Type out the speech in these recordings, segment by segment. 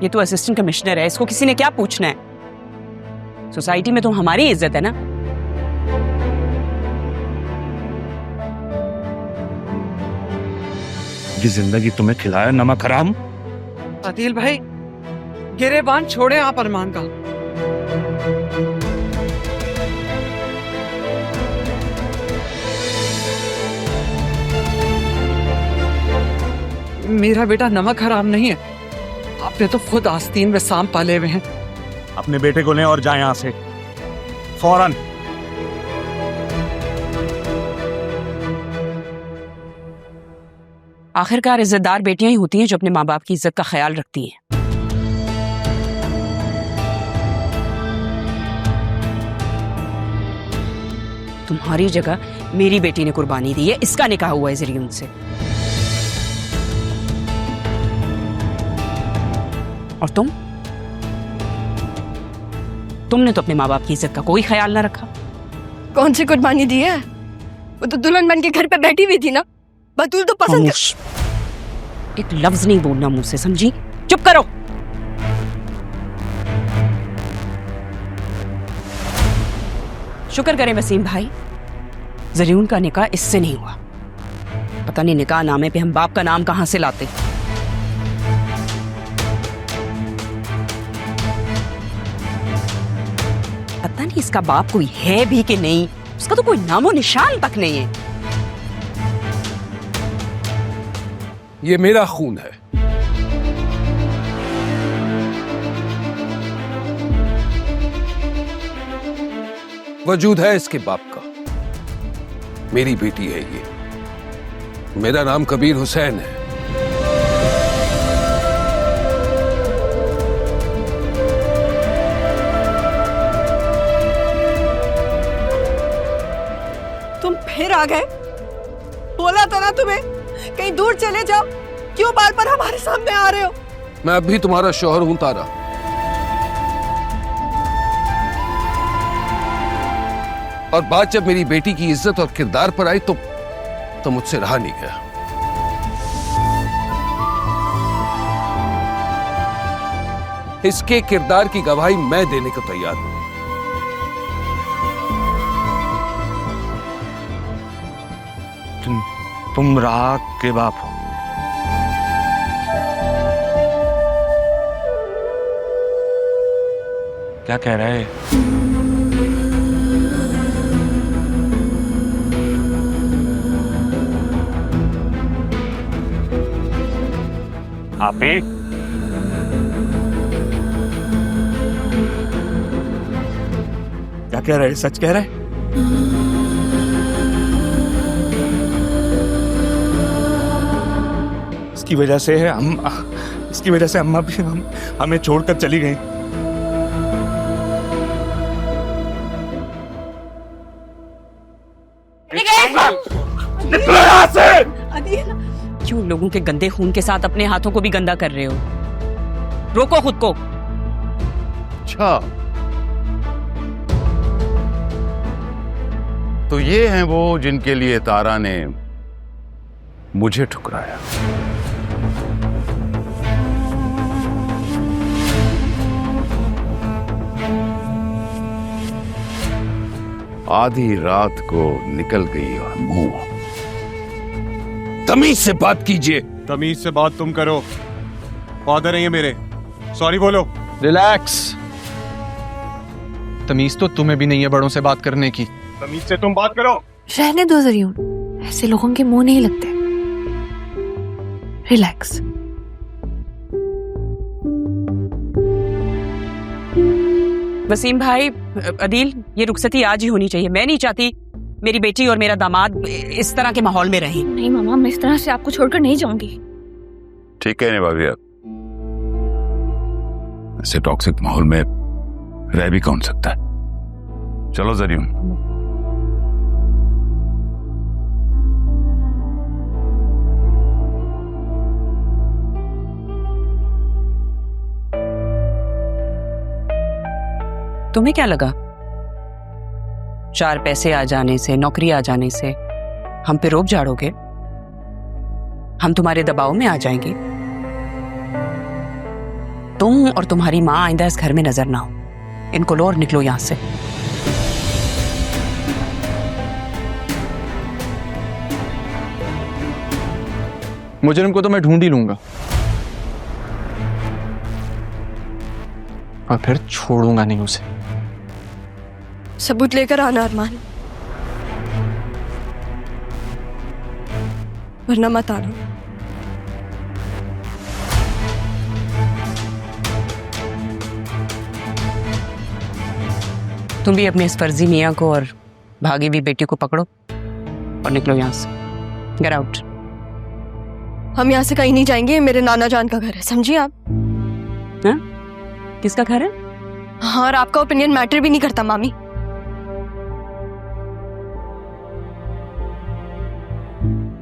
ये तो assistant commissioner है, इसको किसी ने क्या पूछना है? सोसाइटी में तो हमारी इज्जत है ना। ये जिंदगी तुम्हें खिलाया नमक हराम। आदिल भाई, गिरेबान छोड़े आप अरमान का। मेरा बेटा नमक हराम नहीं है। आपने तो खुद आस्तीन में सांप पाले हुए हैं। अपने बेटे को लें और जाए यहां से फौरन। आखिरकार इज्जतदार बेटियां ही होती हैं जो अपने माँ बाप की इज्जत का ख्याल रखती हैं। तुम्हारी जगह मेरी बेटी ने कुर्बानी दी है, इसका निकाह हुआ है जरिए उनसे। और तुमने तो अपने माँ बाप की इज्जत का कोई ख्याल ना रखा। कौन सी कुर्बानी दी है? वो तो दुल्हन बन के घर पे बैठी हुई थी ना। बतूल तो पसंद एक लफ्ज नहीं बोलना मुंह से, समझी? चुप करो। शुक्र करें वसीम भाई, जरीउन का निकाह इससे नहीं हुआ। पता नहीं निकाह नामे पे हम बाप का नाम कहां से लाते। पता नहीं इसका बाप कोई है भी कि नहीं, उसका तो कोई नामो निशान तक नहीं है। ये मेरा खून है। वजूद है इसके बाप का। मेरी बेटी है ये। मेरा नाम कबीर हुसैन है। तुम फिर आ गए? बोला था ना तुम्हें कहीं दूर चले जाओ, क्यों बार बार हमारे सामने आ रहे हो? मैं अब भी तुम्हारा शौहर हूं तारा। और बात जब मेरी बेटी की इज्जत और किरदार पर आई तो मुझसे रहा नहीं गया। इसके किरदार की गवाही मैं देने को तैयार हूं। तुम राग के बाप हो। क्या कह रहा है? आपी क्या कह रहे? सच कह रहे? इसकी वजह से अम्मा भी हमें छोड़कर चली गई। क्यों लोगों के गंदे खून के साथ अपने हाथों को भी गंदा कर रहे हो? रोको खुद को। अच्छा, तो ये हैं वो जिनके लिए तारा ने मुझे ठुकराया। आधी रात को निकल गई और मुंह। तमीज से बात कीजिए। तमीज से बात तुम करो, फादर है ये मेरे। सॉरी बोलो। रिलैक्स। तमीज तो तुम्हें भी नहीं है बड़ों से बात करने की। तमीज से तुम बात करो। रहने दो जरीउन, ऐसे लोगों के मुंह नहीं लगते। रिलैक्स। वसीम भाई, अदील, ये रुखसती आज ही होनी चाहिए। मैं नहीं चाहती मेरी बेटी और मेरा दामाद इस तरह के माहौल में रहें। नहीं मामा, मैं इस तरह से आपको छोड़कर नहीं जाऊंगी। ठीक है निभाविया, ऐसे टॉक्सिक माहौल में रह भी कौन सकता है। चलो जरीउन। तुम्हें क्या लगा 4 पैसे आ जाने से, नौकरी आ जाने से हम पे रोब झाड़ोगे? हम तुम्हारे दबाव में आ जाएंगे? तुम और तुम्हारी माँ आइंदा इस घर में नजर ना हो। इनको लो और निकलो यहाँ से। मुजरिम को तो मैं ढूंढ ही लूंगा और फिर छोड़ूंगा नहीं उसे। सबूत लेकर आना अरमान, वरना मत आना। तुम भी अपने इस फर्जी मियाँ को और भागी हुई बेटी को पकड़ो और निकलो यहाँ से। Get out. हम यहाँ से कहीं नहीं जाएंगे, मेरे नाना जान का घर है, समझिए आप। हाँ? किसका घर है? हाँ, और आपका ओपिनियन मैटर भी नहीं करता मामी।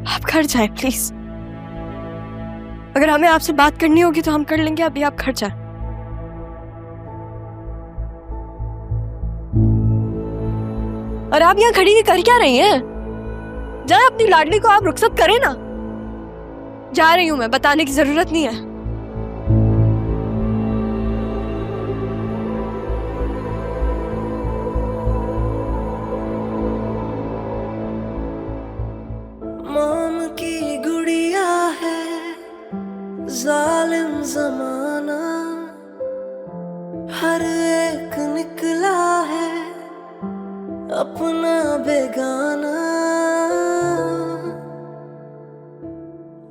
आप घर जाए प्लीज। अगर हमें आपसे बात करनी होगी तो हम कर लेंगे, अभी आप घर जाए। और आप यहाँ खड़ी कर क्या रही हैं? जाए अपनी लाडली को आप रुखसत करें ना। जा रही हूं मैं, बताने की जरूरत नहीं है। मोम की गुड़िया है जालिम जमाना, हर एक निकला है अपना बेगाना।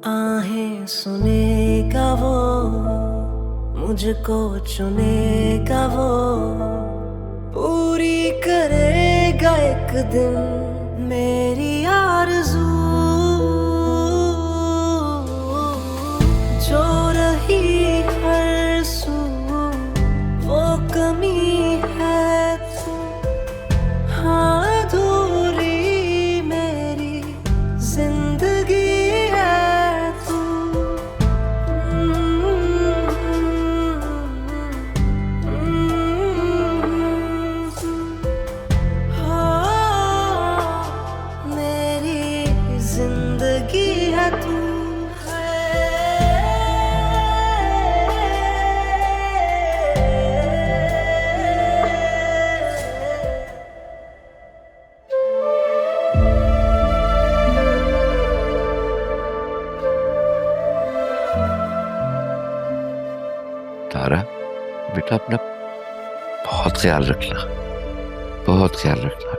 आहें सुनेगा वो, मुझको चुनेगा वो, पूरी करेगा एक दिन मेरी आरज़ू। जो रही हर सू वो कमी है तू, हाँ अधूरी मेरी जिंदगी है तू। मेरी जिंदगी है तू। तारा बेटा, अपना बहुत ख्याल रखना, बहुत ख्याल रखना।